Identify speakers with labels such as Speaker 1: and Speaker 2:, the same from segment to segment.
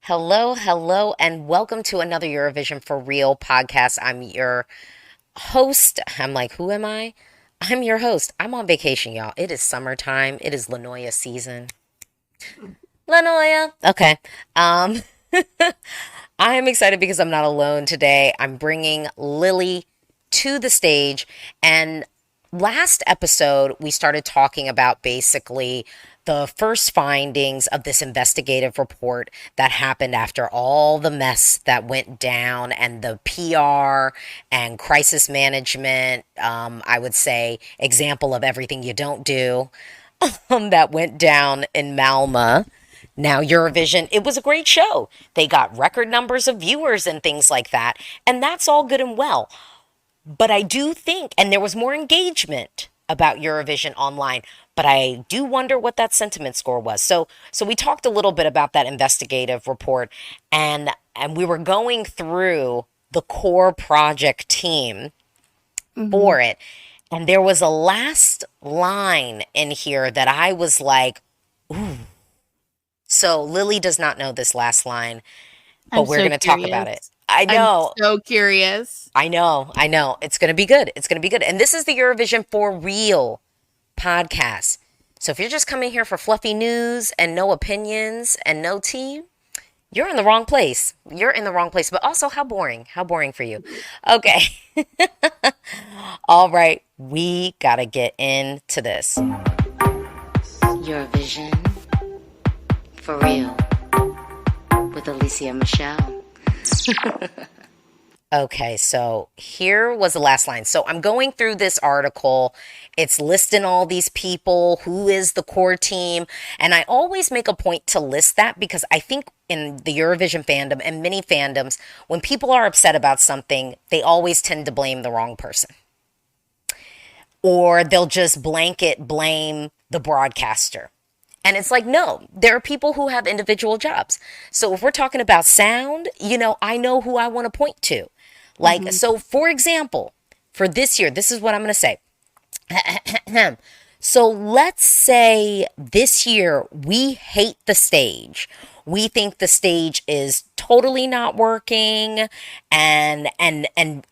Speaker 1: Hello, hello, and welcome to another Eurovision for Real podcast. I'm your host. I'm like, who am I? I'm your host. I'm on vacation, y'all. It is summertime. It is Lanoya season. Lanoya. Okay. Um, I am excited because I'm not alone today. I'm bringing Lily to the stage. And last episode, we started talking about basically the first findings of this investigative report that happened after all the mess that went down and the PR and crisis management, I would say, example of everything you don't do that went down in Malmo. Now, Eurovision, it was a great show. They got record numbers of viewers and things like that. And that's all good and well. But I do think, and there was more engagement about Eurovision online, but I do wonder what that sentiment score was. So we talked a little bit about that investigative report, and we were going through the core project team
Speaker 2: Hmm.
Speaker 1: for it. And there was a last line in here that I was like, so Lily does not know this last line,
Speaker 2: I'm
Speaker 1: but we're
Speaker 2: so
Speaker 1: going to talk about it.
Speaker 2: curious.
Speaker 1: I
Speaker 2: I'm
Speaker 1: know.
Speaker 2: so curious.
Speaker 1: I know. It's going to be good. It's going to be good. And this is the Eurovision for Real podcast. So if you're just coming here for fluffy news and no opinions and no tea, you're in the wrong place. You're in the wrong place. But also, how boring. How boring for you. Okay. All right. We got to get into this.
Speaker 3: Eurovision for real with Alesia Michelle.
Speaker 1: Okay, so here was the last line. So I'm going through this article. It's listing all these people, who is the core team. And I always make a point to list that because I think in the Eurovision fandom and many fandoms, when people are upset about something, they always tend to blame the wrong person. Or they'll just blanket blame the broadcaster. And it's like, no, there are people who have individual jobs. So if we're talking about sound, I know who I want to point to. Like,
Speaker 2: Hmm.
Speaker 1: so for example, for this year, this is what I'm going to say. So let's say this year we hate the stage. We think the stage is totally not working and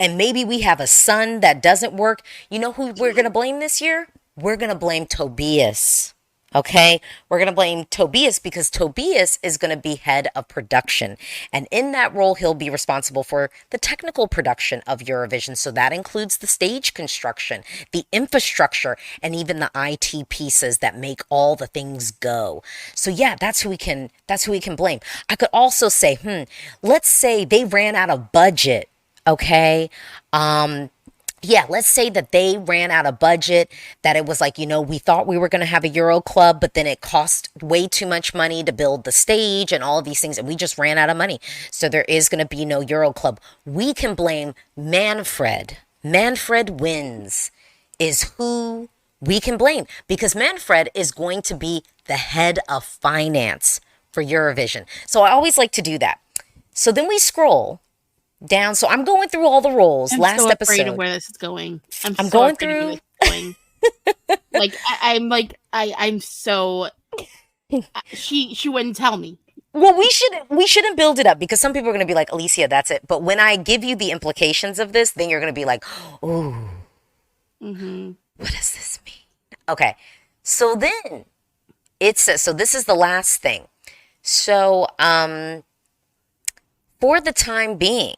Speaker 1: maybe we have a son that doesn't work. You know who we're going to blame this year? We're going to blame Tobias. Okay, we're going to blame Tobias because Tobias is going to be head of production. And in that role, he'll be responsible for the technical production of Eurovision. So that includes the stage construction, the infrastructure, and even the IT pieces that make all the things go. So yeah, that's who we can blame. I could also say, let's say they ran out of budget. Okay. Yeah, let's say that they ran out of budget, that it was like, we thought we were going to have a Euro Club, but then it cost way too much money to build the stage and all of these things, and we just ran out of money. So there is going to be no Euro Club. We can blame Manfred. Manfred wins is who we can blame because Manfred is going to be the head of finance for Eurovision. So I always like to do that. So then we scroll down. So I'm going through all the roles.
Speaker 2: I'm
Speaker 1: Last
Speaker 2: so afraid of
Speaker 1: episode,
Speaker 2: where this is going. I'm
Speaker 1: I'm
Speaker 2: so
Speaker 1: going
Speaker 2: afraid of where
Speaker 1: through.
Speaker 2: this is going. I'm so. She wouldn't tell me.
Speaker 1: Well, we shouldn't build it up because some people are going to be like, Alicia, that's it. But when I give you the implications of this, then you're going to be like, oh,
Speaker 2: Hmm.
Speaker 1: what does this mean? Okay. So then it says, so this is the last thing. So for the time being,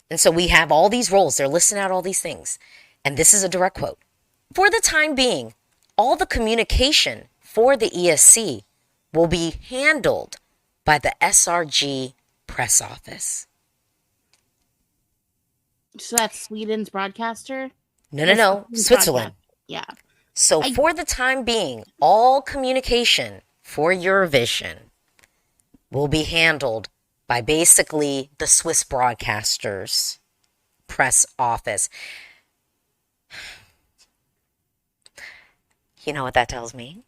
Speaker 1: and so we have all these roles. They're listing out all these things. And this is a direct quote. For the time being, all the communication for the ESC will be handled by the SRG press office.
Speaker 2: So that's Sweden's broadcaster.
Speaker 1: No, no,
Speaker 2: That's
Speaker 1: no,
Speaker 2: Sweden's
Speaker 1: Switzerland.
Speaker 2: broadcaster. Yeah.
Speaker 1: So
Speaker 2: I.
Speaker 1: for the time being, all communication for Eurovision will be handled by basically the Swiss broadcasters press office. You know what that tells me?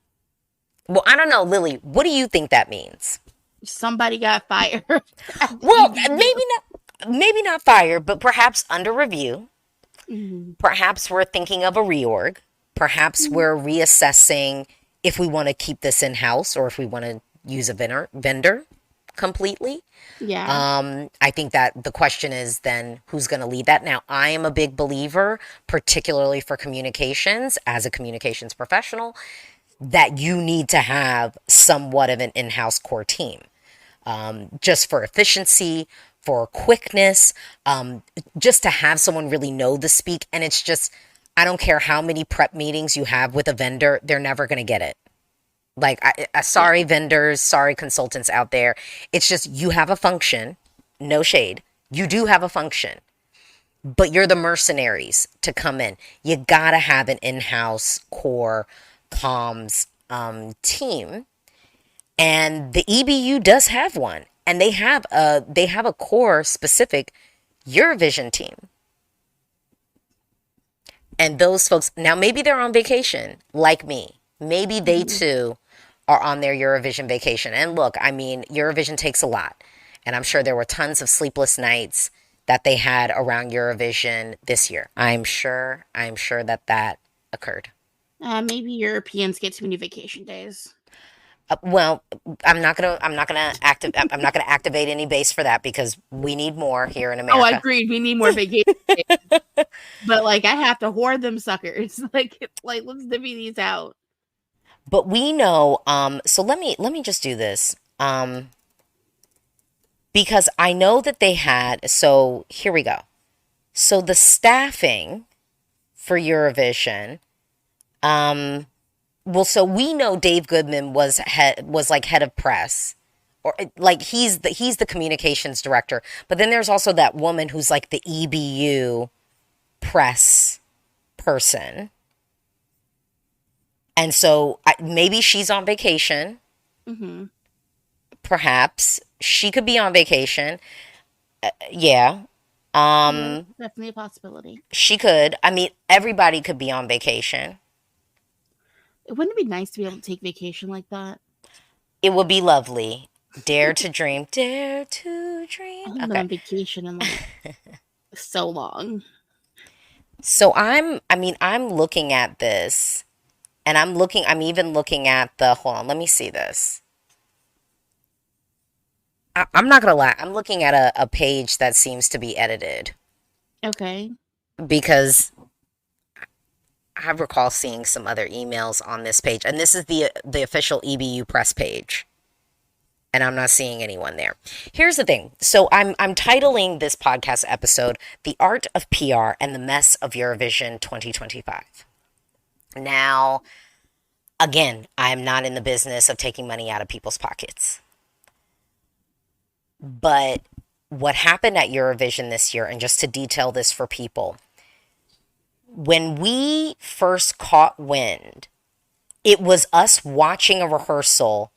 Speaker 1: Well, I don't know, Lily. What do you think that means?
Speaker 2: Somebody got fired. at the
Speaker 1: Well,
Speaker 2: EBU.
Speaker 1: maybe not fired, but perhaps under review.
Speaker 2: Mhm.
Speaker 1: Perhaps we're thinking of a reorg. Perhaps we're reassessing if we want to keep this in house or if we want to use a vendor. completely.
Speaker 2: Yeah.
Speaker 1: I think that the question is then who's going to lead that. Now, I am a big believer, particularly for communications, as a communications professional, that you need to have somewhat of an in-house core team, just for efficiency, for quickness, just to have someone really know the speak. And it's just, I don't care how many prep meetings you have with a vendor, they're never going to get it. Like, sorry,
Speaker 2: Yeah.
Speaker 1: vendors, sorry, consultants out there. It's just you have a function, no shade. You do have a function, but you're the mercenaries to come in. You gotta have an in-house core comms team, and the EBU does have one, and they have a core specific Eurovision team. And those folks, now maybe they're on vacation like me. Maybe they too are on their Eurovision vacation. And look, I mean, Eurovision takes a lot. And I'm sure there were tons of sleepless nights that they had around Eurovision this year. I'm sure that occurred.
Speaker 2: Maybe Europeans get too many vacation days.
Speaker 1: Well, I'm not gonna activate any base for that because we need more here in
Speaker 2: Oh,
Speaker 1: America.
Speaker 2: agreed. We need more vacation days. But like, I have to hoard them suckers. Like let's divvy these out.
Speaker 1: But we know, so let me just do this. Because I know that they had, so here we go. So the staffing for Eurovision, well, so we know Dave Goodman was like head of press, or like he's the communications director. But then there's also that woman who's like the EBU press person. And so maybe she's on vacation.
Speaker 2: Mm-hmm.
Speaker 1: Perhaps she could be on vacation. Yeah.
Speaker 2: Yeah, definitely a possibility.
Speaker 1: She could. I mean, everybody could be on vacation.
Speaker 2: Wouldn't it be nice to be able to take vacation like that?
Speaker 1: It would be lovely. Dare to dream. Dare to
Speaker 2: I
Speaker 1: dream.
Speaker 2: haven't been
Speaker 1: Okay.
Speaker 2: on vacation in like so long.
Speaker 1: So I'm looking at this and I'm even looking at hold on, let me see this. I'm not gonna lie. I'm looking at a page that seems to be edited
Speaker 2: Okay.
Speaker 1: because I recall seeing some other emails on this page, and this is the official EBU press page, and I'm not seeing anyone there. Here's the thing. So I'm titling this podcast episode "The Art of PR and the Mess of Eurovision 2025." Now, again, I'm not in the business of taking money out of people's pockets. But what happened at Eurovision this year, and just to detail this for people, when we first caught wind, it was us watching a rehearsal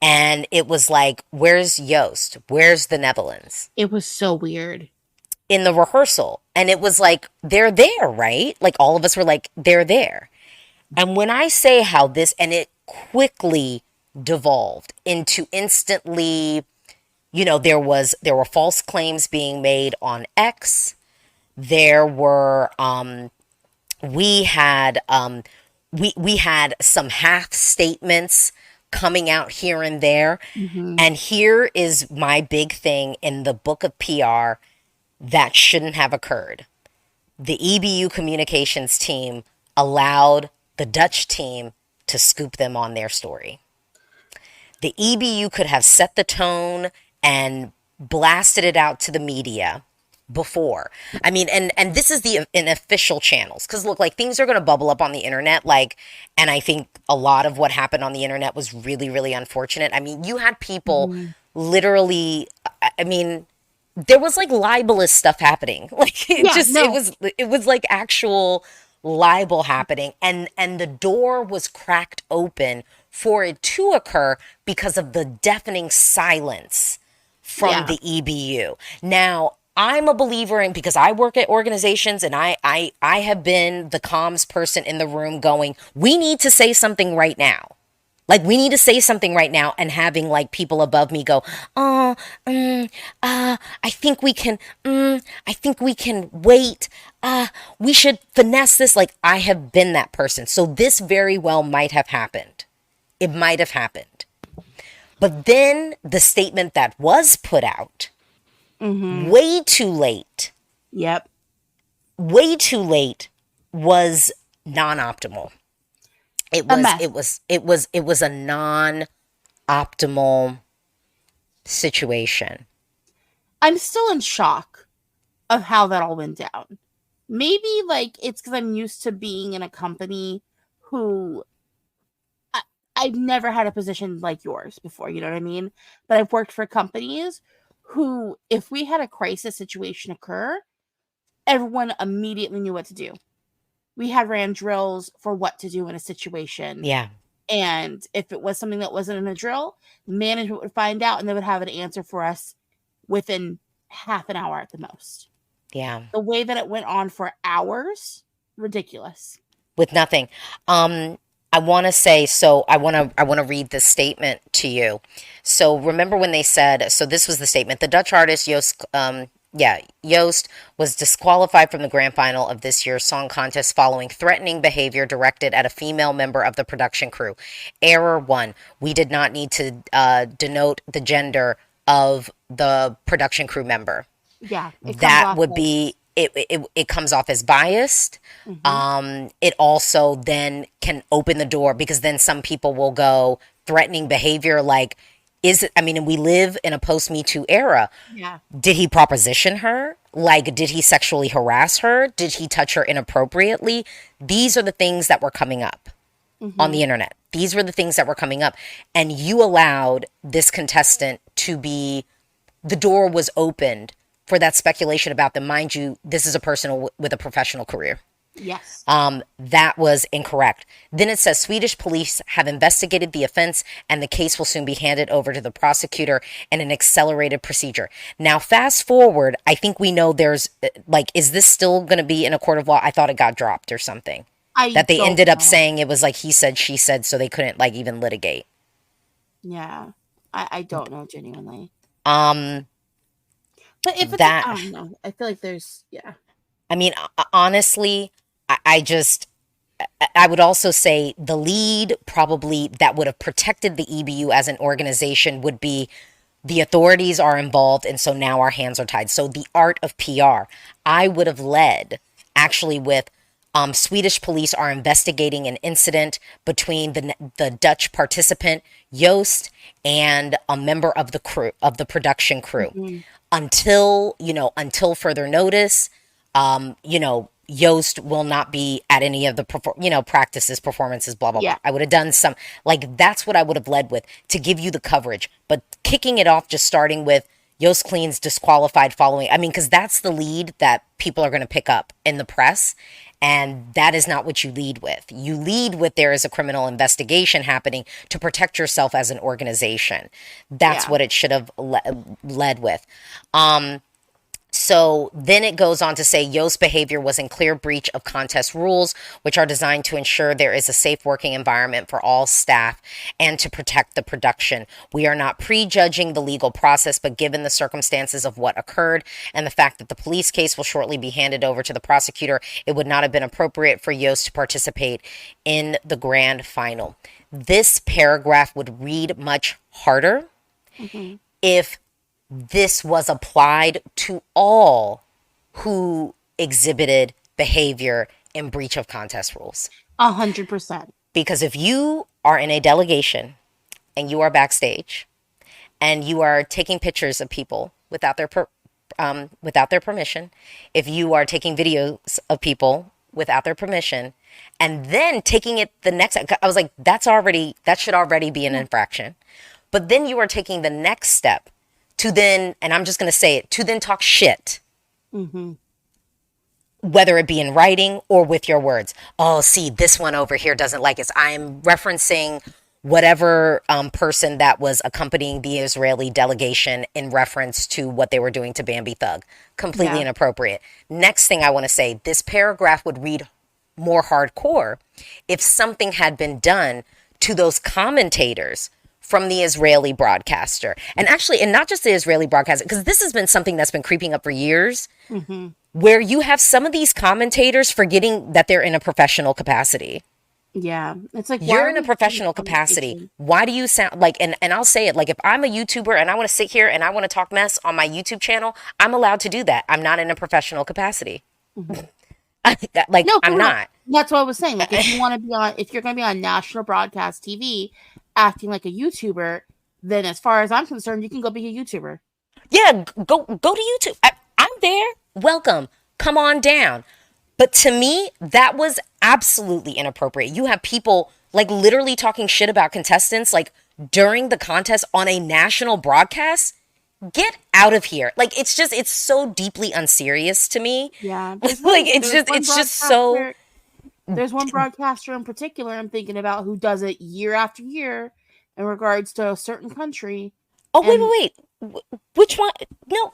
Speaker 1: and it was like, where's Joost? Where's the Netherlands?
Speaker 2: It was so weird.
Speaker 1: In the rehearsal. And it was like, they're there, right? Like all of us were like, they're there. And when I say how this, and it quickly devolved into instantly, there were false claims being made on X. There were we had some half statements coming out here and there.
Speaker 2: Mm-hmm.
Speaker 1: And here is my big thing in the book of PR that shouldn't have occurred. The EBU communications team allowed the Dutch team to scoop them on their story. The EBU could have set the tone and blasted it out to the media before. I mean, and this is in official channels. Because look, like things are going to bubble up on the internet. Like, and I think a lot of what happened on the internet was really, really unfortunate. I mean, you had people literally, I mean, there was like libelous stuff happening. Like it was like actual libel happening. And the door was cracked open for it to occur because of the deafening silence from the EBU. Now, I'm a believer in, because I work at organizations and I have been the comms person in the room going, we need to say something right now. Like, we need to say something right now, and having like people above me go, I think we can wait. We should finesse this. Like, I have been that person. So this very well might have happened. It might have happened. But then the statement that was put out way too late,
Speaker 2: Yep.
Speaker 1: way too late, was non-optimal. It
Speaker 2: A
Speaker 1: was
Speaker 2: mess.
Speaker 1: it was a non-optimal situation.
Speaker 2: I'm still in shock of how that all went down. Maybe like it's because I'm used to being in a company who I've never had a position like yours before, you know what I mean? But I've worked for companies who, if we had a crisis situation occur, everyone immediately knew what to do. We had ran drills for what to do in a situation.
Speaker 1: Yeah.
Speaker 2: And if it was something that wasn't in a drill, management would find out and they would have an answer for us within half an hour at the most.
Speaker 1: Yeah.
Speaker 2: The way that it went on for hours, ridiculous.
Speaker 1: With nothing. I want to say, so I want to read this statement to you. So remember when they said, so this was the statement: the Dutch artist Joost was disqualified from the grand final of this year's song contest following threatening behavior directed at a female member of the production crew. Error 1. We did not need to denote the gender of the production crew member.
Speaker 2: Yeah.
Speaker 1: That would be, it comes off as biased. It also then can open the door, because then some people will go threatening behavior, like, and we live in a post-Me Too era.
Speaker 2: Yeah.
Speaker 1: Did he proposition her? Like, did he sexually harass her? Did he touch her inappropriately? These are the things that were coming up on the internet. These were the things that were coming up. And you allowed this contestant to be, the door was opened for that speculation about them. Mind you, this is a person with a professional career.
Speaker 2: Yes.
Speaker 1: That was incorrect. Then it says Swedish police have investigated the offense and the case will soon be handed over to the prosecutor in an accelerated procedure. Now, fast forward, I think we know there's, like, is this still going to be in a court of law? I thought it got dropped or something. That they ended up saying it was like he said, she said, so they couldn't, like, even litigate.
Speaker 2: Yeah. I don't know, genuinely.
Speaker 1: But
Speaker 2: if it's, I don't know. I feel like there's, yeah.
Speaker 1: I mean, honestly, I would also say the lead probably that would have protected the EBU as an organization would be the authorities are involved, and so now our hands are tied. So the art of PR, I would have led actually with Swedish police are investigating an incident between the Dutch participant Joost and a member of the crew, of the production crew, until further notice. Joost will not be at any of the practices, performances, blah blah blah. I would have done some, like, that's what I would have led with to give you the coverage. But kicking it off, just starting with Joost Kleins disqualified following, I mean, because that's the lead that people are going to pick up in the press. And that is not what you lead with. You lead with there is a criminal investigation happening to protect yourself as an organization. That's what it should have led with. So then it goes on to say Jost's behavior was in clear breach of contest rules, which are designed to ensure there is a safe working environment for all staff and to protect the production. We are not prejudging the legal process, but given the circumstances of what occurred and the fact that the police case will shortly be handed over to the prosecutor, it would not have been appropriate for Joost to participate in the grand final. This paragraph would read much harder if this was applied to all who exhibited behavior in breach of contest rules.
Speaker 2: 100%.
Speaker 1: Because if you are in a delegation and you are backstage and you are taking pictures of people without their permission, if you are taking videos of people without their permission, and then taking it the next, I was like, that should already be an infraction. But then you are taking the next step to then, and I'm just going to say it, to then talk shit. Whether it be in writing or with your words. Oh, see, this one over here doesn't like it. I'm referencing whatever person that was accompanying the Israeli delegation in reference to what they were doing to Bambi Thug. Completely inappropriate. Next thing I want to say, this paragraph would read more hardcore if something had been done to those commentators from the Israeli broadcaster. And actually, and not just the Israeli broadcaster, because this has been something that's been creeping up for years, where you have some of these commentators forgetting that they're in a professional capacity.
Speaker 2: Yeah. It's like, why
Speaker 1: You're
Speaker 2: are
Speaker 1: in a
Speaker 2: we having this
Speaker 1: professional capacity.
Speaker 2: conversation?
Speaker 1: Why do you sound like, and I'll say it, like if I'm a YouTuber and I want to sit here and I want to talk mess on my YouTube channel, I'm allowed to do that. I'm not in a professional capacity.
Speaker 2: Mhm.
Speaker 1: Like
Speaker 2: No, for
Speaker 1: I'm
Speaker 2: real.
Speaker 1: not.
Speaker 2: That's what I was saying. Like, if you want to be on, if you're going to be on national broadcast TV acting like a YouTuber, then as far as I'm concerned, you can go be a YouTuber.
Speaker 1: Yeah, go to YouTube. I'm there. Welcome. Come on down. But to me, that was absolutely inappropriate. You have people like literally talking shit about contestants like during the contest on a national broadcast. Get out of here. Like it's so deeply unserious to me.
Speaker 2: Yeah.
Speaker 1: Like it's just so.
Speaker 2: There's one broadcaster in particular I'm thinking about who does it year after year in regards to a certain country.
Speaker 1: Oh
Speaker 2: And
Speaker 1: wait. Which one? No,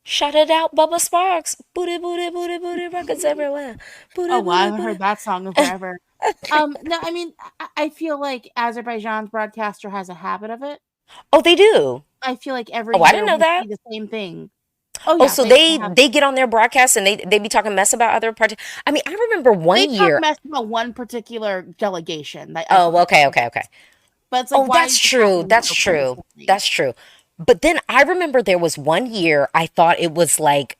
Speaker 1: shout it out, Bubba Sparks. Booty booty booty booty rockets everywhere. Booty
Speaker 2: oh, well, I
Speaker 1: booty
Speaker 2: haven't
Speaker 1: booty.
Speaker 2: heard that song in forever. No, I mean, I feel like Azerbaijan's broadcaster has a habit of it.
Speaker 1: Oh, they do.
Speaker 2: I feel like every
Speaker 1: Oh, I didn't
Speaker 2: year
Speaker 1: know
Speaker 2: we
Speaker 1: that.
Speaker 2: see the same thing. Oh
Speaker 1: Oh,
Speaker 2: yeah,
Speaker 1: so
Speaker 2: they
Speaker 1: they
Speaker 2: have.
Speaker 1: they get on their broadcast and they be talking mess about other parties. I mean, I remember
Speaker 2: They
Speaker 1: one
Speaker 2: talk
Speaker 1: year.
Speaker 2: mess about one particular delegation. That I
Speaker 1: Oh,
Speaker 2: forget.
Speaker 1: okay.
Speaker 2: But it's like,
Speaker 1: Oh,
Speaker 2: why
Speaker 1: that's
Speaker 2: is this
Speaker 1: true.
Speaker 2: happening
Speaker 1: That's
Speaker 2: so
Speaker 1: true.
Speaker 2: consistently?
Speaker 1: That's true. But then I remember there was one year I thought it was like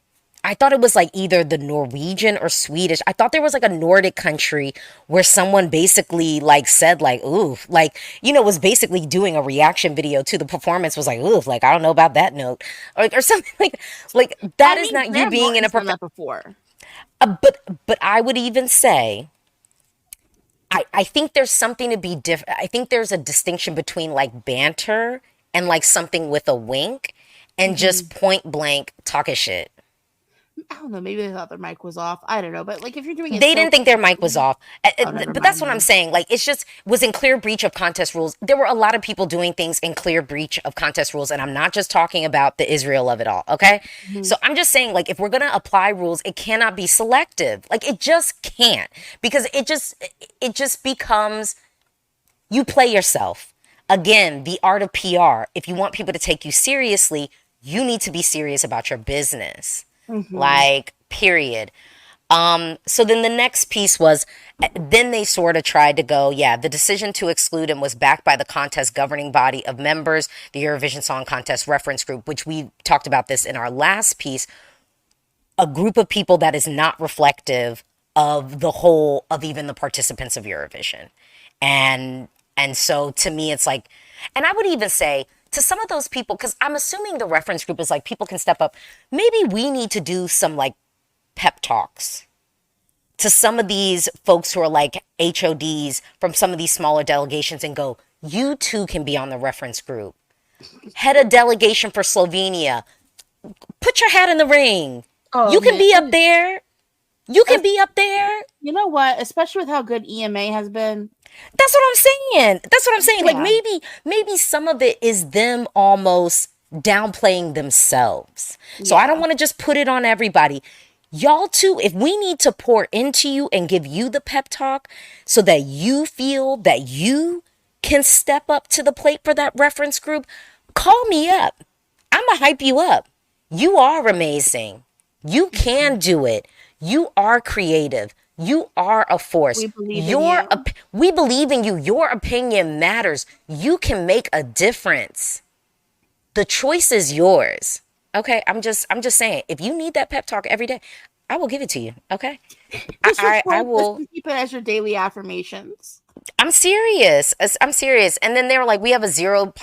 Speaker 1: either the Norwegian or Swedish. I thought there was like a Nordic country where someone basically like said like, ooh, like, was basically doing a reaction video to the performance was like, ooh, like, I don't know about that note or something like that
Speaker 2: I
Speaker 1: is
Speaker 2: mean,
Speaker 1: not you
Speaker 2: Graham
Speaker 1: being in a
Speaker 2: Norton's done that before.
Speaker 1: but I would even say I think there's something to be different. I think there's a distinction between like banter and like something with a wink and just point blank talking shit.
Speaker 2: I don't know. Maybe they thought their mic was off. I don't know. But like, if you're doing it
Speaker 1: They
Speaker 2: so
Speaker 1: didn't think their mic was
Speaker 2: consistently,
Speaker 1: off.
Speaker 2: oh, never
Speaker 1: But that's
Speaker 2: mind
Speaker 1: what I'm
Speaker 2: then.
Speaker 1: saying. Like, it's just was in clear breach of contest rules. There were a lot of people doing things in clear breach of contest rules. And I'm not just talking about the Israel of it all. Okay. So I'm just saying, like, if we're going to apply rules, it cannot be selective. Like, it just can't because it just becomes you play yourself. Again, the art of PR. If you want people to take you seriously, you need to be serious about your business. Like, period. So then the next piece was, then they sort of tried to go, yeah, the decision to exclude him was backed by the contest governing body of members, the Eurovision Song Contest reference group, which we talked about this in our last piece, a group of people that is not reflective of the whole of even the participants of Eurovision. And so to me it's like, and I would even say to some of those people, because I'm assuming the reference group is like people can step up, maybe we need to do some like pep talks to some of these folks who are like HODs from some of these smaller delegations and go, you too can be on the reference group. Head a delegation for Slovenia. Put your hat in the ring.
Speaker 2: Oh
Speaker 1: You can
Speaker 2: man,
Speaker 1: be up there. You can be up there.
Speaker 2: you know what? Especially with how good EMA has been.
Speaker 1: That's what I'm saying. That's what I'm saying. Like
Speaker 2: Yeah.
Speaker 1: maybe some of it is them almost downplaying themselves. So I don't want to just put it on everybody. Y'all too, if we need to pour into you and give you the pep talk so that you feel that you can step up to the plate for that reference group, call me up. I'm going to hype you up. You are amazing. You can do it. You are creative. You are a force.
Speaker 2: We believe in you.
Speaker 1: We believe in you. Your opinion matters. You can make a difference. The choice is yours. Okay, I'm just saying. If you need that pep talk every day, I will give it to you. Okay, I will.
Speaker 2: Keep it as your daily affirmations.
Speaker 1: I'm serious. I'm serious. And then they were like, we have a zero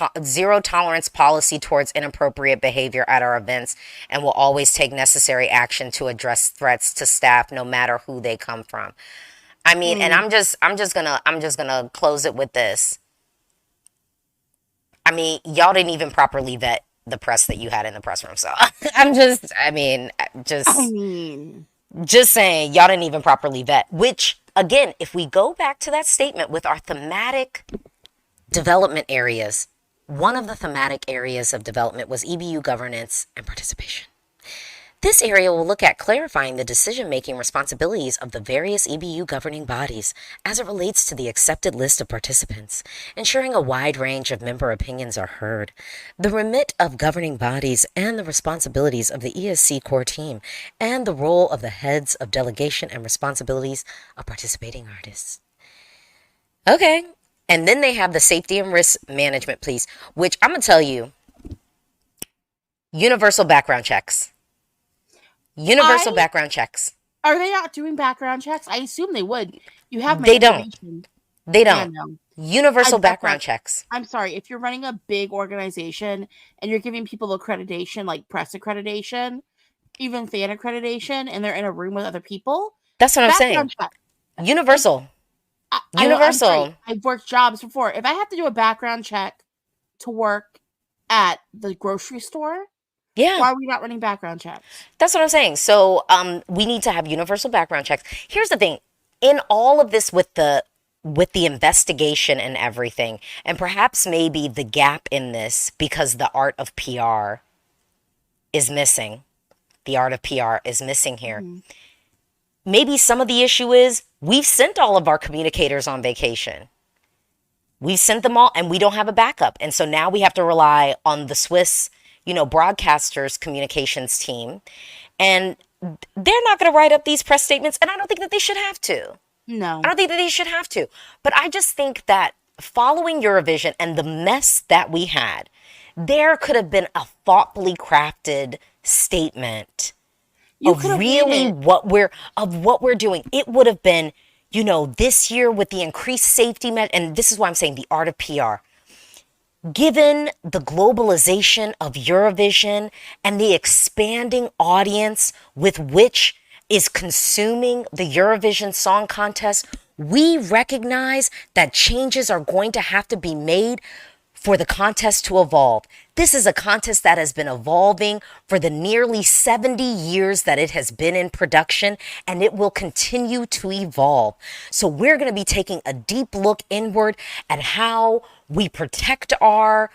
Speaker 1: tolerance policy towards inappropriate behavior at our events, and will always take necessary action to address threats to staff, no matter who they come from. I mean, and I'm just gonna close it with this. I mean, y'all didn't even properly vet the press that you had in the press room. So I mean, just saying, y'all didn't even properly vet, which again, if we go back to that statement with our thematic development areas, one of the thematic areas of development was EBU governance and participation. This area will look at clarifying the decision-making responsibilities of the various EBU governing bodies as it relates to the accepted list of participants, ensuring a wide range of member opinions are heard, the remit of governing bodies and the responsibilities of the ESC core team, and the role of the heads of delegation and responsibilities of participating artists. Okay. And then they have the safety and risk management piece, which I'm going to tell you, universal background checks. Universal
Speaker 2: I
Speaker 1: background checks.
Speaker 2: Are they not doing background checks? I assume they would. You have my
Speaker 1: They don't.
Speaker 2: information.
Speaker 1: They
Speaker 2: Yeah,
Speaker 1: don't.
Speaker 2: no.
Speaker 1: Universal
Speaker 2: That's
Speaker 1: background
Speaker 2: not.
Speaker 1: checks.
Speaker 2: I'm sorry. If you're running a big organization and you're giving people accreditation, like press accreditation, even fan accreditation, and they're in a room with other people,
Speaker 1: That's what I'm saying.
Speaker 2: background check. Like,
Speaker 1: Universal.
Speaker 2: I'm
Speaker 1: Universal.
Speaker 2: sorry. I've worked jobs before. If I have to do a background check to work at the grocery store,
Speaker 1: Yeah.
Speaker 2: why are we not running background checks?
Speaker 1: That's what I'm saying. So we need to have universal background checks. Here's the thing. In all of this with the investigation and everything, and perhaps maybe the gap in this because the art of PR is missing. The art of PR is missing here.
Speaker 2: Mm-hmm.
Speaker 1: Maybe some of the issue is we've sent all of our communicators on vacation. We've sent them all and we don't have a backup. And so now we have to rely on the Swiss, broadcasters communications team. And they're not going to write up these press statements. And I don't think that they should have to.
Speaker 2: No.
Speaker 1: I don't think that they should have to. But I just think that following Eurovision and the mess that we had, there could have been a thoughtfully crafted statement of really what we're doing. It would have been, this year with the increased safety and this is why I'm saying the art of PR. Given the globalization of Eurovision and the expanding audience with which is consuming the Eurovision Song Contest, we recognize that changes are going to have to be made for the contest to evolve. This is a contest that has been evolving for the nearly 70 years that it has been in production, and it will continue to evolve. So we're going to be taking a deep look inward at how we protect our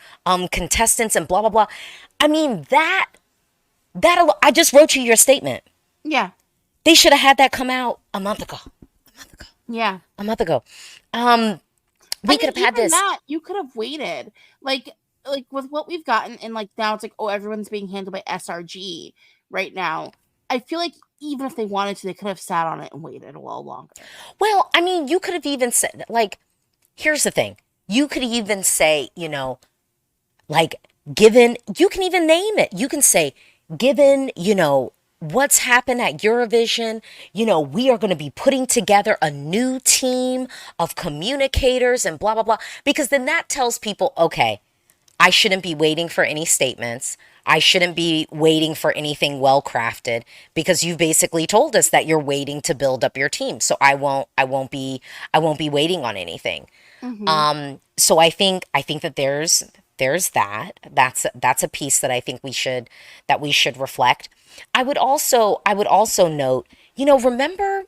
Speaker 1: contestants and blah, blah, blah. I mean, I just wrote you your statement.
Speaker 2: Yeah.
Speaker 1: They should have had that come out a month ago.
Speaker 2: Yeah.
Speaker 1: A month ago. We could have had this.
Speaker 2: You could have waited. Like with what we've gotten, and like now it's like, oh, everyone's being handled by SRG right now. I feel like even if they wanted to, they could have sat on it and waited a little longer.
Speaker 1: Well, I mean, you could have even said, like, here's the thing. You could even say, like, given, you can even name it. You can say, given, what's happened at Eurovision, we are going to be putting together a new team of communicators and blah, blah, blah. Because then that tells people, okay, I shouldn't be waiting for any statements. I shouldn't be waiting for anything well crafted because you've basically told us that you're waiting to build up your team. So I won't be waiting on anything. Mm-hmm. So I think that there's that. That's a piece that I think we should reflect. I would also note, remember,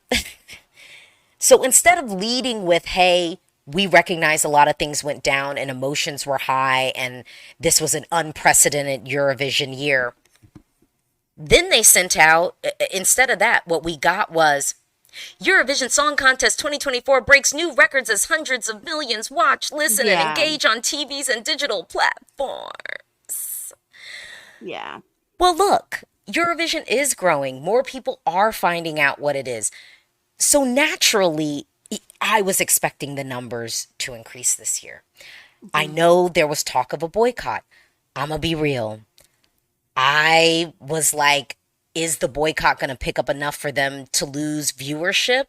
Speaker 1: so instead of leading with, hey, we recognize a lot of things went down and emotions were high and this was an unprecedented Eurovision year. Then they sent out, instead of that, what we got was Eurovision Song Contest 2024 breaks new records as hundreds of millions watch, listen, and engage on TVs and digital platforms.
Speaker 2: Yeah.
Speaker 1: Well, look, Eurovision is growing. More people are finding out what it is. So naturally, I was expecting the numbers to increase this year. Mm-hmm. I know there was talk of a boycott. I'm going to be real. I was like, is the boycott going to pick up enough for them to lose viewership?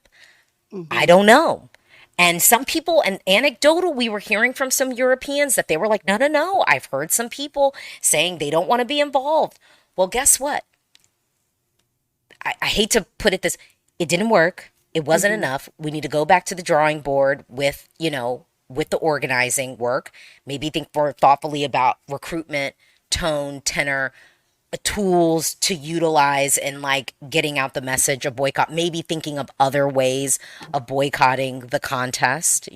Speaker 1: Mm-hmm. I don't know. And some people, and anecdotal, we were hearing from some Europeans that they were like, no. I've heard some people saying they don't want to be involved. Well, guess what? I hate to put it this, it didn't work. It wasn't mm-hmm. enough. We need to go back to the drawing board with, with the organizing work. Maybe think more thoughtfully about recruitment, tone, tenor, tools to utilize in like getting out the message of boycott. Maybe thinking of other ways of boycotting the contest.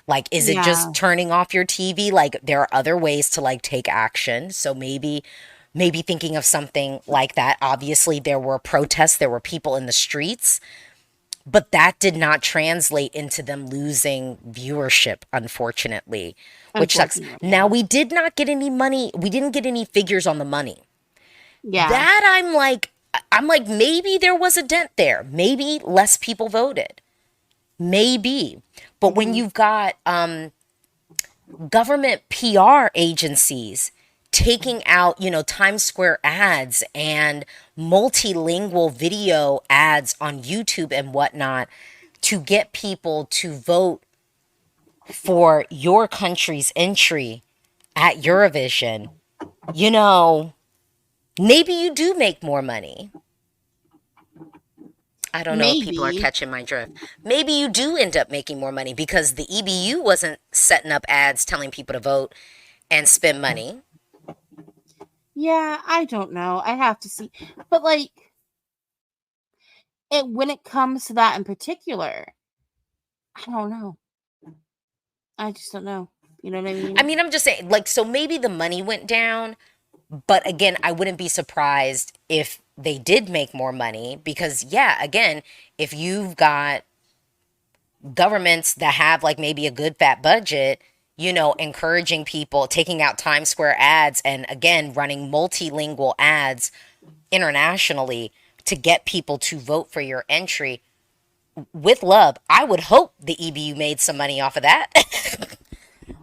Speaker 1: Like, is it just turning off your TV? Like, there are other ways to like take action. So maybe thinking of something like that. Obviously, there were protests. There were people in the streets. But that did not translate into them losing viewership, unfortunately, which sucks. Now, we did not get any money. We didn't get any figures on the money. Yeah. That I'm like, maybe there was a dent there. Maybe less people voted. Maybe. But when you've got government PR agencies taking out, Times Square ads and multilingual video ads on YouTube and whatnot to get people to vote for your country's entry at Eurovision, maybe you do make more money. I don't know if people are
Speaker 2: Maybe.
Speaker 1: catching my drift. Maybe you do end up making more money because the EBU wasn't setting up ads telling people to vote and spend money.
Speaker 2: Yeah, I don't know. I have to see. But like when it comes to that in particular, I don't know. I just don't know. You know what I mean?
Speaker 1: I mean, I'm just saying, so maybe the money went down, but again, I wouldn't be surprised if they did make more money because, yeah, again, if you've got governments that have maybe a good fat budget, encouraging people, taking out Times Square ads and again, running multilingual ads internationally to get people to vote for your entry with love. I would hope the EBU made some money off of that.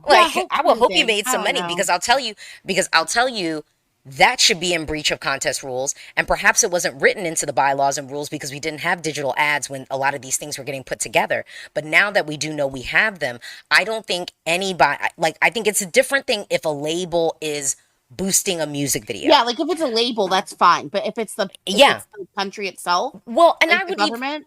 Speaker 1: I will hope you made some money because I'll tell you that should be in breach of contest rules. And perhaps it wasn't written into the bylaws and rules because we didn't have digital ads when a lot of these things were getting put together. But now that we do know we have them, I don't think anybody, I think it's a different thing if a label is boosting a music video.
Speaker 2: Yeah, if it's a label, that's fine. But if it's the country itself,
Speaker 1: well, and
Speaker 2: I would government.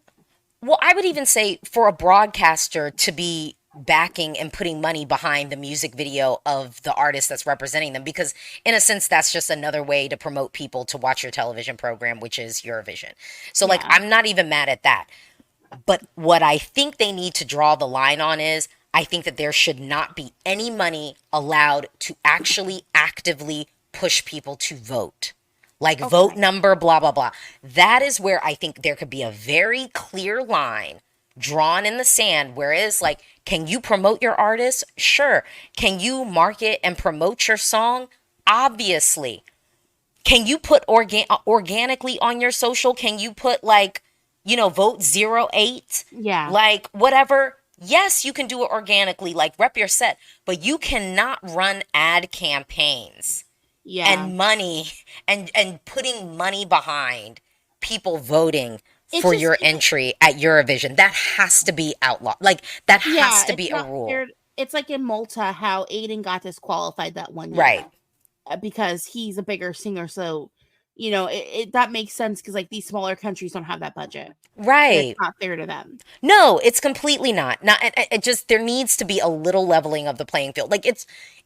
Speaker 1: I would even say for a broadcaster to be backing and putting money behind the music video of the artist that's representing them, because in a sense that's just another way to promote people to watch your television program, which is Eurovision. So I'm not even mad at that. But what I think they need to draw the line on is I think that there should not be any money allowed to actually actively push people to vote. Vote number, blah, blah, blah. That is where I think there could be a very clear line drawn in the sand, whereas can you promote your artist? Sure. Can you market and promote your song? Obviously. Can you put organically on your social? Can you put vote 08?
Speaker 2: Yeah.
Speaker 1: Whatever. Yes, you can do it organically, rep your set, but you cannot run ad campaigns and money and putting money behind people voting for your entry at Eurovision. That has to be outlawed. That has to be a rule.
Speaker 2: Fair. It's like in Malta how Aiden got disqualified that one year.
Speaker 1: Right.
Speaker 2: Because he's a bigger singer. So, that makes sense because these smaller countries don't have that budget.
Speaker 1: Right.
Speaker 2: It's not fair to them.
Speaker 1: No, it's completely not. It just, there needs to be a little leveling of the playing field.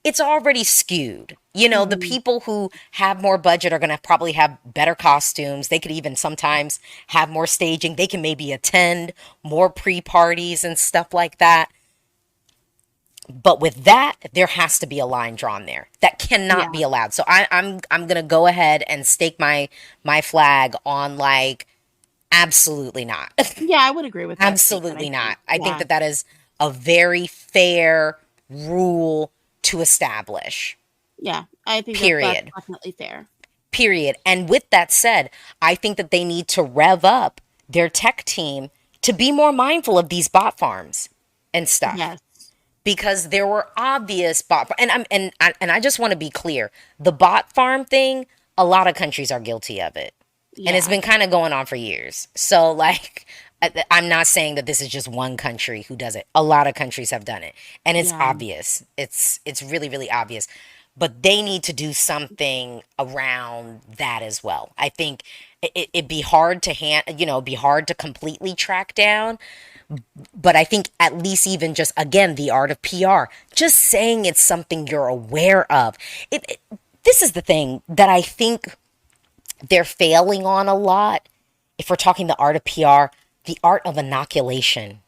Speaker 1: It's already skewed. The people who have more budget are going to probably have better costumes. They could even sometimes have more staging. They can maybe attend more pre-parties and stuff like that. But with that, there has to be a line drawn there. That cannot be allowed. So I'm going to go ahead and stake my flag on absolutely not.
Speaker 2: Yeah, I would agree with that.
Speaker 1: Absolutely not. I think that is a very fair rule to establish.
Speaker 2: Yeah, I think
Speaker 1: Period.
Speaker 2: That's definitely fair.
Speaker 1: Period. And with that said, I think that they need to rev up their tech team to be more mindful of these bot farms and stuff.
Speaker 2: Yes.
Speaker 1: Because there were obvious bot and I just want to be clear. The bot farm thing, a lot of countries are guilty of it. Yeah. And it's been kind of going on for years. So I'm not saying that this is just one country who does it. A lot of countries have done it. And it's obvious. It's really, really obvious. But they need to do something around that as well. I think it'd be hard to be hard to completely track down. But I think at least even just, again, the art of PR, just saying it's something you're aware of. This is the thing that I think they're failing on a lot. If we're talking the art of PR, the art of inoculation.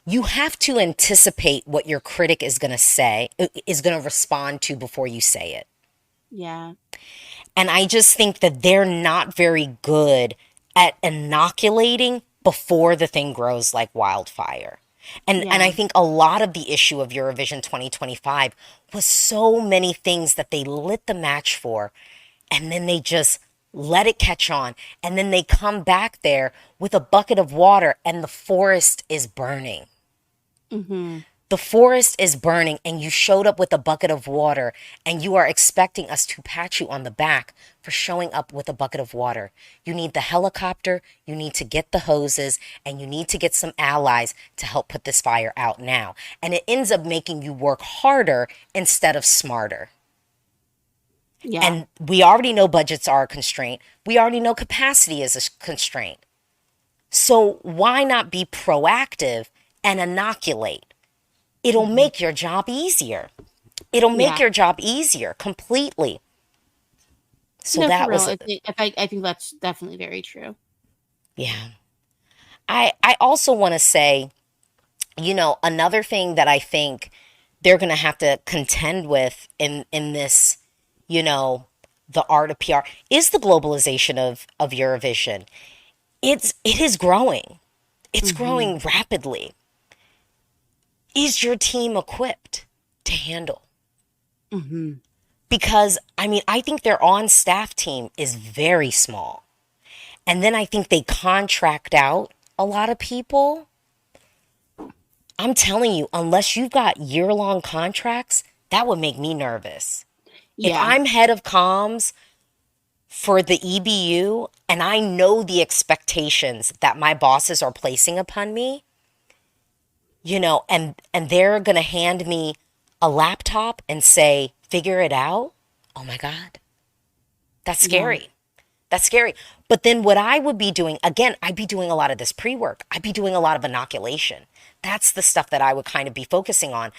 Speaker 1: You have to anticipate what your critic is going to say, is going to respond to before you say it.
Speaker 2: Yeah.
Speaker 1: And I just think that they're not very good at inoculating before the thing grows like wildfire. And I think a lot of the issue of Eurovision 2025 was so many things that they lit the match for, and then they just let it catch on, and then they come back there with a bucket of water and the forest is burning.
Speaker 2: Mm-hmm.
Speaker 1: The forest is burning and you showed up with a bucket of water and you are expecting us to pat you on the back for showing up with a bucket of water. You need the helicopter, you need to get the hoses, and you need to get some allies to help put this fire out now. And it ends up making you work harder instead of smarter.
Speaker 2: Yeah.
Speaker 1: And we already know budgets are a constraint. We already know capacity is a constraint. So why not be proactive and inoculate? It'll make your job easier. It'll make
Speaker 2: Yeah.
Speaker 1: your job easier completely. So
Speaker 2: No,
Speaker 1: that
Speaker 2: for real.
Speaker 1: was,
Speaker 2: I think that's definitely very true.
Speaker 1: yeah. I also want to say, another thing that I think they're going to have to contend with in this, the art of PR is the globalization of Eurovision. It is growing. It's growing rapidly. Is your team equipped to handle?
Speaker 2: Mm-hmm.
Speaker 1: Because, I think their on-staff team is very small. And then I think they contract out a lot of people. I'm telling you, unless you've got year-long contracts, that would make me nervous. If
Speaker 2: Yeah.
Speaker 1: I'm head of comms for the EBU and I know the expectations that my bosses are placing upon me, and they're going to hand me a laptop and say, figure it out. Oh my God. That's scary.
Speaker 2: Yeah.
Speaker 1: That's scary. But then what I would be doing, again, I'd be doing a lot of this pre-work. I'd be doing a lot of inoculation. That's the stuff that I would kind of be focusing on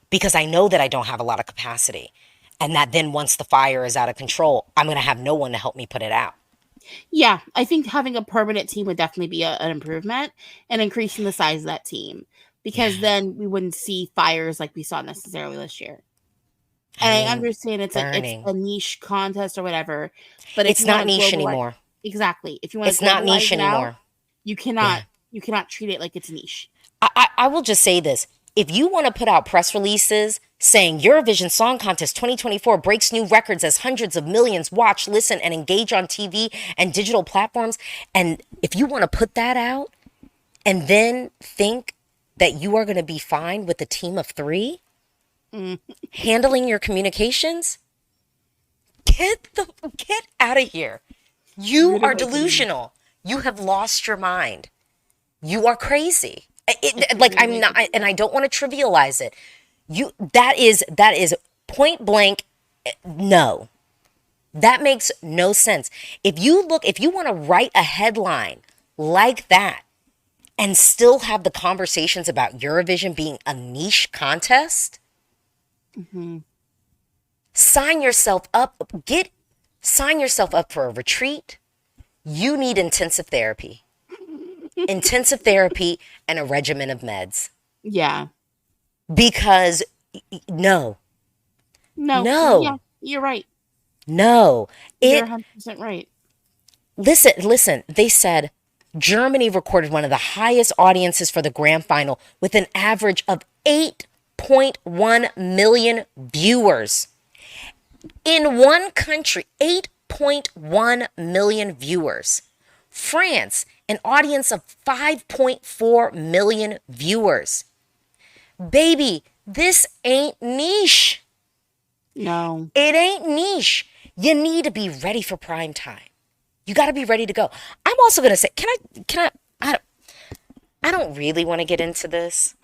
Speaker 1: because I know that I don't have a lot of capacity. And that then once the fire is out of control, I'm going to have no one to help me put it out.
Speaker 2: Yeah, I think having a permanent team would definitely be an improvement and increasing the size of that team because then we wouldn't see fires like we saw necessarily this year. And I understand it's
Speaker 1: burning.
Speaker 2: a niche contest or whatever, but if
Speaker 1: It's
Speaker 2: you
Speaker 1: not
Speaker 2: want to
Speaker 1: niche anymore.
Speaker 2: exactly, if you want
Speaker 1: It's
Speaker 2: to
Speaker 1: not
Speaker 2: globalize
Speaker 1: niche
Speaker 2: it out,
Speaker 1: anymore.
Speaker 2: you cannot treat it like it's niche.
Speaker 1: I will just say this. If you want to put out press releases saying Eurovision Song Contest 2024 breaks new records as hundreds of millions watch, listen, and engage on TV and digital platforms, and if you want to put that out and then think that you are going to be fine with a team of 3 handling your communications, get out of here. You are delusional. You have lost your mind. You are crazy. I'm not, and I don't want to trivialize it. That is point blank. No, that makes no sense. If you want to write a headline like that and still have the conversations about Eurovision being a niche contest, sign yourself up for a retreat. You need intensive therapy and a regimen of meds.
Speaker 2: Yeah.
Speaker 1: Because no.
Speaker 2: Yeah, you're right.
Speaker 1: No.
Speaker 2: You're 100% right.
Speaker 1: Listen, they said Germany recorded one of the highest audiences for the grand final with an average of 8.1 million viewers. In one country, 8.1 million viewers. France, an audience of 5.4 million viewers. Baby, this ain't niche.
Speaker 2: No.
Speaker 1: It ain't niche. You need to be ready for prime time. You got to be ready to go. I'm also going to say, I don't really want to get into this.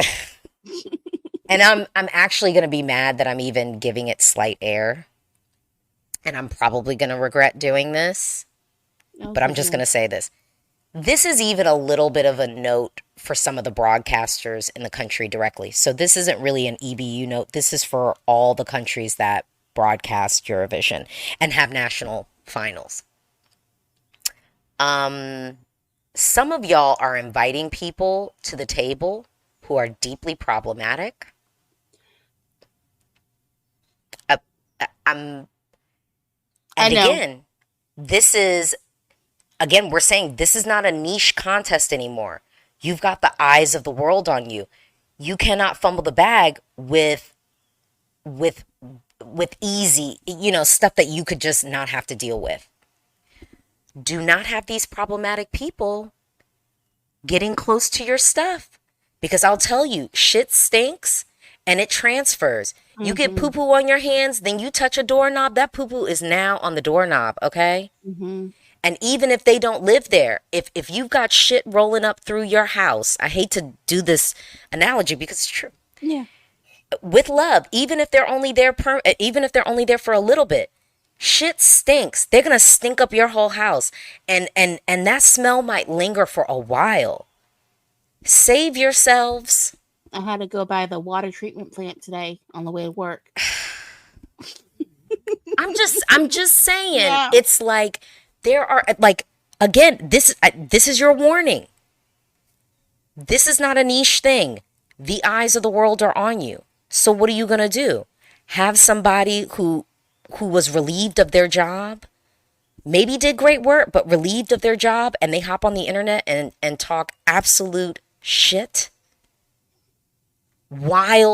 Speaker 1: And I'm actually going to be mad that I'm even giving it slight air. And I'm probably going to regret doing this. But I'm just going to say this. This is even a little bit of a note for some of the broadcasters in the country directly. So this isn't really an EBU note. This is for all the countries that broadcast Eurovision and have national finals. Some of y'all are inviting people to the table who are deeply problematic. Again, we're saying this is not a niche contest anymore. You've got the eyes of the world on you. You cannot fumble the bag with easy, stuff that you could just not have to deal with. Do not have these problematic people getting close to your stuff. Because I'll tell you, shit stinks and it transfers. You get
Speaker 2: Mm-hmm.
Speaker 1: poo-poo on your hands, then you touch a doorknob, that poo-poo is now on the doorknob, okay?
Speaker 2: Mm-hmm.
Speaker 1: And even if they don't live there, if you've got shit rolling up through your house, I hate to do this analogy because it's true.
Speaker 2: Yeah.
Speaker 1: With love, even if they're only there for a little bit, shit stinks. They're gonna stink up your whole house, and that smell might linger for a while. Save yourselves.
Speaker 2: I had to go by the water treatment plant today on the way to work.
Speaker 1: I'm just saying.
Speaker 2: Yeah.
Speaker 1: It's like there are like again. This is your warning. This is not a niche thing. The eyes of the world are on you. So what are you gonna do? Have somebody who was relieved of their job, maybe did great work, but relieved of their job, and they hop on the internet and talk absolute shit?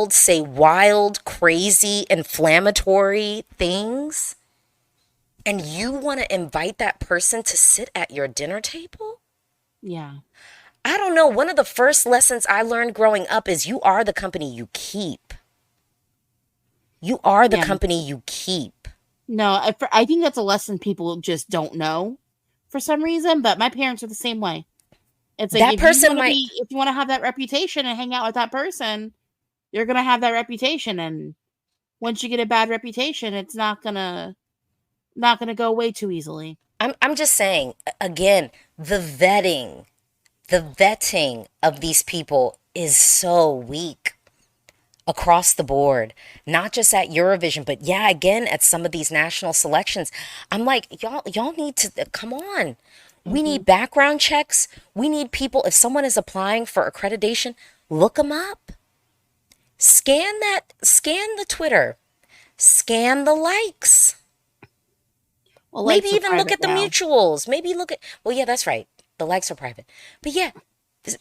Speaker 1: Say wild, crazy, inflammatory things? And you want to invite that person to sit at your dinner table?
Speaker 2: Yeah.
Speaker 1: I don't know. One of the first lessons I learned growing up is you are the company you keep. You are the
Speaker 2: Yeah.
Speaker 1: company you keep.
Speaker 2: No, I think that's a lesson people just don't know for some reason. But my parents are the same way. It's like
Speaker 1: That person might,
Speaker 2: if you want to have that reputation and hang out with that person, you're gonna have that reputation. And once you get a bad reputation, it's not gonna go away too easily.
Speaker 1: I'm just saying, again, the vetting of these people is so weak across the board, not just at Eurovision, but yeah, again, at some of these national selections. I'm like, y'all need to come on. We
Speaker 2: Mm-hmm.
Speaker 1: need background checks. We need people. If someone is applying for accreditation, look them up. Scan the Twitter, scan the likes.
Speaker 2: Well,
Speaker 1: Maybe
Speaker 2: likes are
Speaker 1: even look
Speaker 2: private
Speaker 1: at the
Speaker 2: now.
Speaker 1: mutuals. Maybe look at, well, yeah, that's right. The likes are private. But yeah,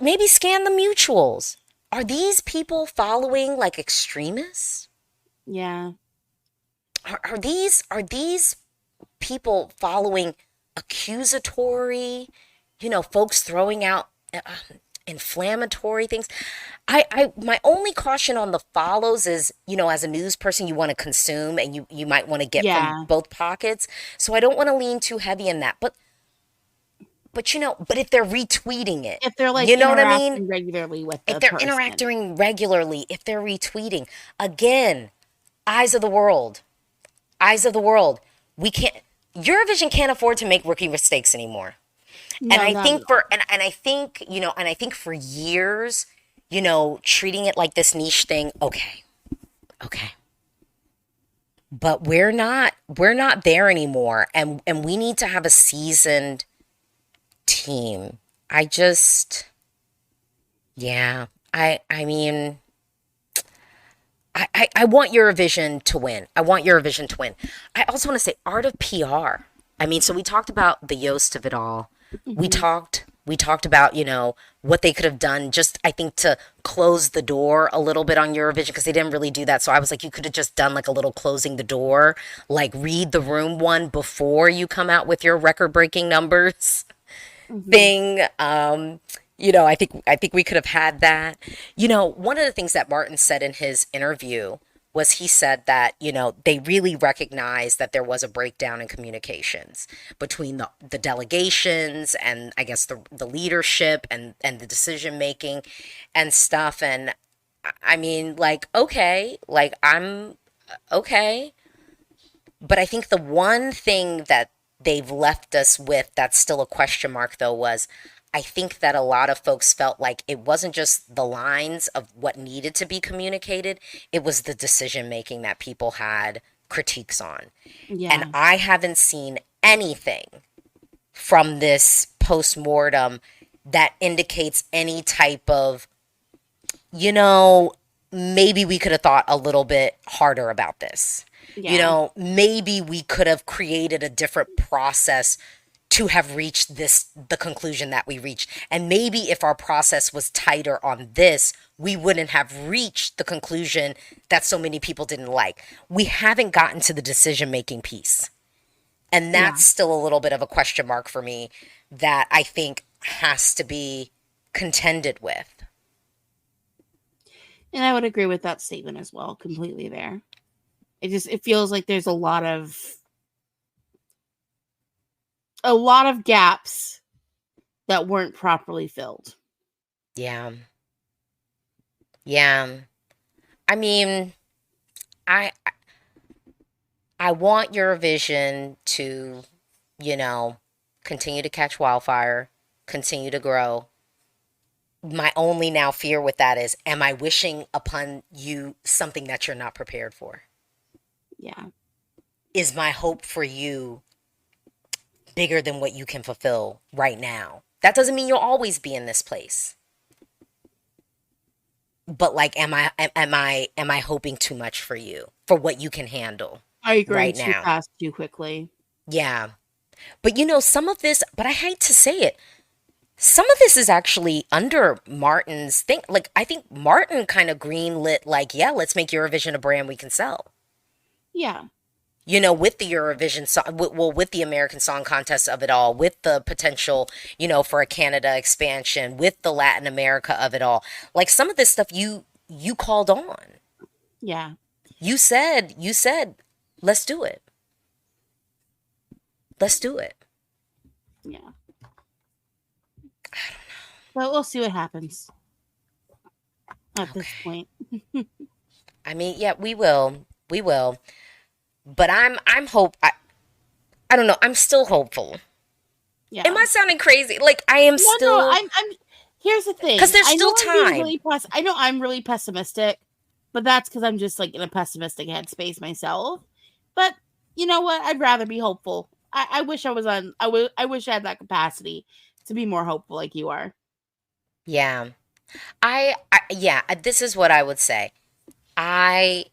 Speaker 1: maybe scan the mutuals. Are these people following like extremists?
Speaker 2: Yeah.
Speaker 1: Are these people following accusatory, folks throwing out inflammatory things? My only caution on the follows is, as a news person, you want to consume and you might want to get
Speaker 2: Yeah.
Speaker 1: from both pockets. So I don't want to lean too heavy in that. But if they're retweeting it,
Speaker 2: If they're like
Speaker 1: you know what I
Speaker 2: interacting
Speaker 1: mean?
Speaker 2: regularly with
Speaker 1: If
Speaker 2: the
Speaker 1: they're
Speaker 2: person.
Speaker 1: interacting regularly, if they're retweeting, again, eyes of the world, eyes of the world. Eurovision can't afford to make rookie mistakes anymore.
Speaker 2: No,
Speaker 1: And I
Speaker 2: not
Speaker 1: think
Speaker 2: at all.
Speaker 1: I think for years, treating it like this niche thing, okay. But we're not there anymore, and we need to have a seasoned team. Yeah. I mean, I want Eurovision to win. I want Eurovision to win. I also want to say art of PR. I mean, so we talked about the Yoast of it all. We
Speaker 2: Mm-hmm.
Speaker 1: talked about, what they could have done just, I think, to close the door a little bit on Eurovision because they didn't really do that. So I was like, you could have just done like a little closing the door, like read the room one before you come out with your record breaking numbers
Speaker 2: Mm-hmm.
Speaker 1: thing. I think we could have had that. One of the things that Martin said in his interview was he said that, they really recognized that there was a breakdown in communications between the delegations and I guess the leadership and the decision making and stuff. And I mean, like, okay, like I'm okay. But I think the one thing that they've left us with that's still a question mark, though, was I think that a lot of folks felt like it wasn't just the lines of what needed to be communicated, it was the decision making that people had critiques on. And
Speaker 2: Yeah.
Speaker 1: I haven't seen anything from this post-mortem that indicates any type of, maybe we could have thought a little bit harder about this.
Speaker 2: Yeah.
Speaker 1: Maybe we could have created a different process to have reached the conclusion that we reached. And maybe if our process was tighter on this, we wouldn't have reached the conclusion that so many people didn't like. We haven't gotten to the decision-making piece. And
Speaker 2: Yeah.
Speaker 1: that's still a little bit of a question mark for me that I think has to be contended with.
Speaker 2: And I would agree with that statement as well, completely there. It feels like there's a lot of gaps that weren't properly filled.
Speaker 1: Yeah. Yeah. I mean, I I want Eurovision to, you know, continue to catch wildfire, continue to grow. My only now fear with that is, am I wishing upon you something that you're not prepared for?
Speaker 2: Yeah.
Speaker 1: Is my hope for you bigger than what you can fulfill right now? That doesn't mean you'll always be in this place. But like, am I hoping too much for you, for what you can handle
Speaker 2: Are you growing
Speaker 1: right
Speaker 2: too
Speaker 1: now?
Speaker 2: fast, too quickly?
Speaker 1: Yeah. But some of this, but I hate to say it, some of this is actually under Martin's thing. Like, I think Martin kind of greenlit, like, yeah, let's make Eurovision a brand we can sell.
Speaker 2: Yeah.
Speaker 1: With the Eurovision song, with the American Song Contest of it all, with the potential, for a Canada expansion, with the Latin America of it all. Like, some of this stuff you called on.
Speaker 2: Yeah.
Speaker 1: You said, let's do it. Let's do it.
Speaker 2: Yeah. But we'll see what happens at this point.
Speaker 1: I mean, yeah, we will. We will. But I'm I don't know. I'm still hopeful.
Speaker 2: Yeah.
Speaker 1: Am I sounding crazy? Like, I am still.
Speaker 2: No, I'm here's the thing.
Speaker 1: 'Cause there's
Speaker 2: I know
Speaker 1: still
Speaker 2: I'm being
Speaker 1: time.
Speaker 2: really I know I'm really pessimistic, but that's because I'm just like in a pessimistic headspace myself. But you know what? I'd rather be hopeful. I wish I was on. I wish I had that capacity to be more hopeful, like you are.
Speaker 1: Yeah. Yeah, this is what I would say. I'm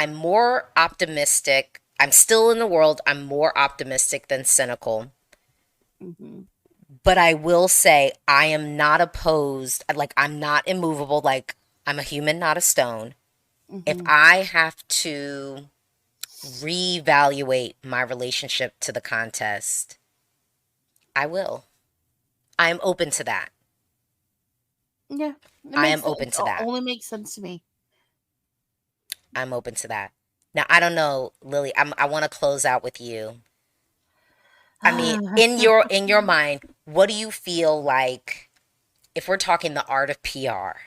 Speaker 1: more optimistic. I'm still in the world. I'm more optimistic than cynical.
Speaker 2: Mm-hmm.
Speaker 1: But I will say I am not opposed. Like, I'm not immovable. Like, I'm a human, not a stone.
Speaker 2: Mm-hmm.
Speaker 1: If I have to reevaluate my relationship to the contest, I will. I am open to that.
Speaker 2: Yeah,
Speaker 1: I am open to that.
Speaker 2: It only makes sense to me.
Speaker 1: I'm open to that. Now, I don't know, Lily. I want to close out with you. I mean, in your mind, what do you feel like, if we're talking the art of PR,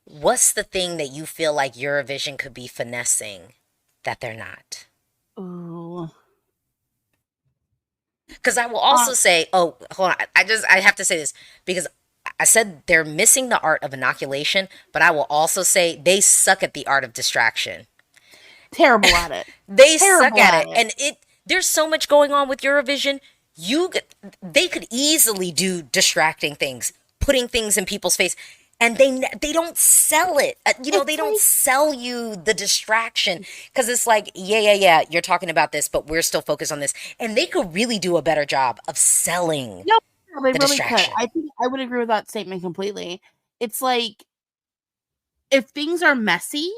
Speaker 1: what's the thing that you feel like Eurovision could be finessing that they're not?
Speaker 2: Oh.
Speaker 1: Because I will also say, hold on, I have to say this, because I said they're missing the art of inoculation, but I will also say they suck at the art of distraction.
Speaker 2: Terrible at it.
Speaker 1: They
Speaker 2: Terrible
Speaker 1: suck at
Speaker 2: at
Speaker 1: it. And there's so much going on with Eurovision. They could easily do distracting things, putting things in people's face, and they don't sell it. They don't sell you the distraction, because it's like, yeah, you're talking about this, but we're still focused on this. And they could really do a better job of selling
Speaker 2: they
Speaker 1: the
Speaker 2: really
Speaker 1: distraction.
Speaker 2: could. I think I would agree with that statement completely. It's like, if things are messy,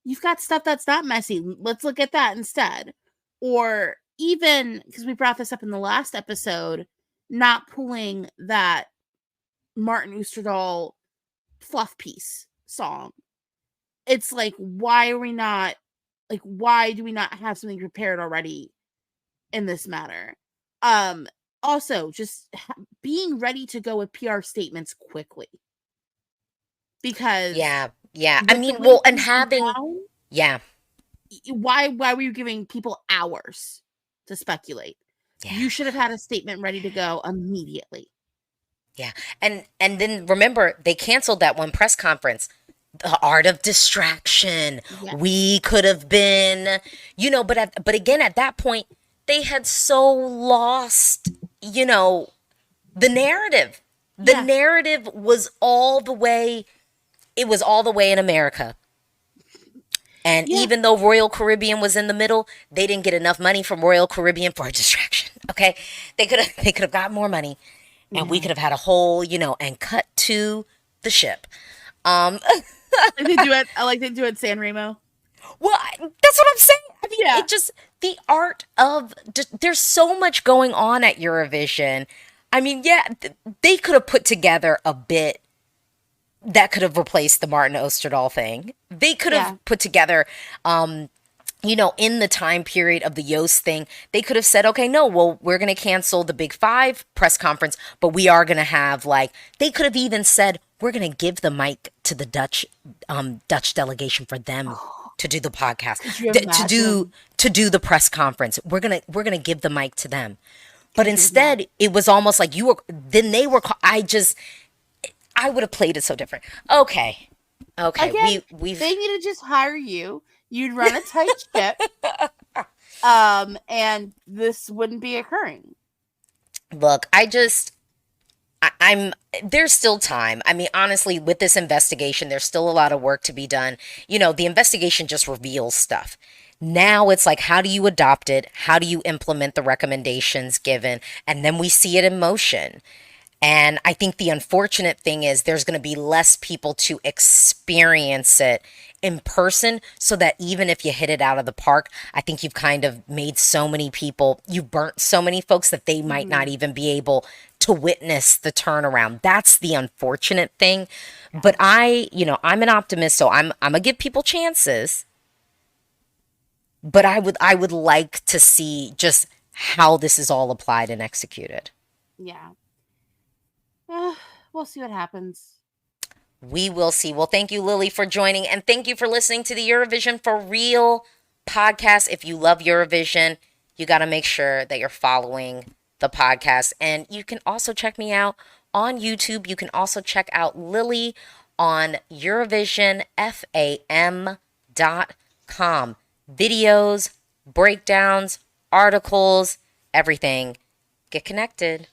Speaker 2: you've got stuff that's not messy. Let's look at that instead. Or even, because we brought this up in the last episode, not pulling that Martin Oosterdahl fluff piece song. It's like, why do we not have something prepared already in this matter? Also, just being ready to go with PR statements quickly. Because
Speaker 1: yeah. I mean, well, and having
Speaker 2: why were you giving people hours to speculate? Yeah. You should have had a statement ready to go immediately.
Speaker 1: Yeah. And then remember, they canceled that one press conference. The art of distraction. Yes. We could have been, but again, at that point, they had so lost, the narrative. The narrative was all the way in America. And even though Royal Caribbean was in the middle, they didn't get enough money from Royal Caribbean for a distraction. Okay. They could have got more money, and we could have had a whole, and cut to the ship.
Speaker 2: They do it. I like they do it San Remo.
Speaker 1: Well, that's what I'm saying. I mean, it just, the art of, there's so much going on at Eurovision. I mean, they could have put together a bit that could have replaced the Martin Osterdahl thing. They could have
Speaker 2: Yeah.
Speaker 1: put together, in the time period of the Yost thing, they could have said, okay, no, well, we're going to cancel the Big Five press conference, but we are going to have they could have even said, we're going to give the mic to the Dutch delegation for them to do the podcast,
Speaker 2: Could you
Speaker 1: to do the press conference. We're gonna give the mic to them, but
Speaker 2: you
Speaker 1: instead it was almost like I would have played it so different. Okay,
Speaker 2: Again,
Speaker 1: we've
Speaker 2: they need to just hire you. You'd run a tight ship. And this wouldn't be occurring.
Speaker 1: look. I'm there's still time. I mean, honestly, with this investigation, there's still a lot of work to be done. The investigation just reveals stuff. Now it's like, how do you adopt it? How do you implement the recommendations given? And then we see it in motion. And I think the unfortunate thing is there's going to be less people to experience it in person, so that even if you hit it out of the park, I think you've kind of made so many people, you've burnt so many folks that they might not even be able to witness the turnaround. That's the unfortunate thing. But I'm an optimist, so I'm going to give people chances. But I would like to see just how this is all applied and executed.
Speaker 2: Yeah. We'll see what happens.
Speaker 1: We will see. Well, thank you, Lily, for joining. And thank you for listening to the Eurovision for Real podcast. If you love Eurovision, you got to make sure that you're following the podcast. And you can also check me out on YouTube. You can also check out Lily on EurovisionFAM.com. Videos, breakdowns, articles, everything. Get connected.